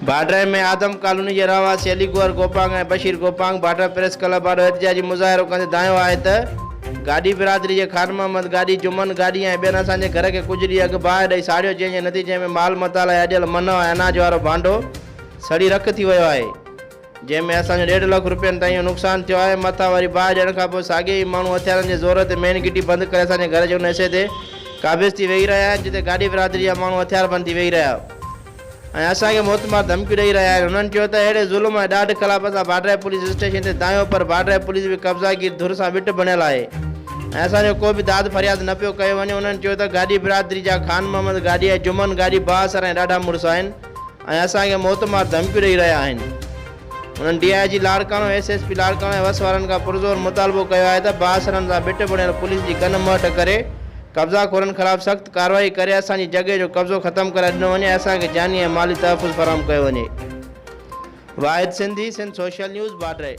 बाड्रा में आदम कॉलोनी के रहवासी अली गौर गोपांग ऐं बशीर गोपांग बाड्रा प्रेस क्लब वारो एहतिजाजी मुज़ाहिरो कंदे दायो आहे त गाड़ी बिरादरी के खान मोहम्मद गाड़ी जुमन गाड़ी ऐं ॿियनि असांजे घर के कुछ ॾींहं अॻु बाहि ॾेई साड़ियो, जंहिंजे नतीजे में माल मताल अॼुकल्ह मन ऐं अनाज वारो भांडो सड़ी रख थी वियो आहे, जंहिंमें असांजो 1.5 लाख रुपयनि ताईं जो नुक़सानु थियो आहे। मथां वरी बाहि ॾियण खां पोइ साॻिए ई माण्हू हथियारनि जे ज़ोर ते मेन गिटी बंदि करे असांजे घर जे उन हिसे ते काबिज़ थी वेही रहिया आहिनि, जिते गाड़ी बिरादरी जा माण्हू हथियार बंदि थी वेही रहिया ऐं असांखे मोतमार धमकियूं ॾेई रहिया आहिनि। हुननि चयो त अहिड़े ज़ुल्म ऐं ॾाढ ख़िलाफ़ असां बाड्रा पुलिस स्टेशन ते दायो, पर बाड्रा पुलिस बि कब्ज़ागीर धुर सां बिट बणियल आहे ऐं असांजो को बि दाद फरियाद न पियो कयो वञे। उन्हनि चयो त गाड़ी बिरादरी जा खान मोहम्मद गाड़ी ऐं जुमन गाड़ी बासर ऐं ॾाढा मुड़ुस आहिनि ऐं असांखे मोतमार धमकियूं ॾेई रहिया आहिनि। उन्हनि DIG लाड़काणो, SSP लाड़काणो ऐं वस वारनि खां पुरज़ोर मुतालबो कयो आहे त बासरनि सां बिट बणियल पुलिस जी कन मट करे कब्ज़ाखोरनि ख़िलाफ़ सख़्त कार्रवाई करे असांजी जॻह जो कब्ज़ो ख़तमु करे ॾिनो वञे, असांखे जानी ऐं माली तहफ़ुज़ फ़राहम कयो वञे। वाहिद सिंधी, सिंध सोशल न्यूज़, बाड्रा।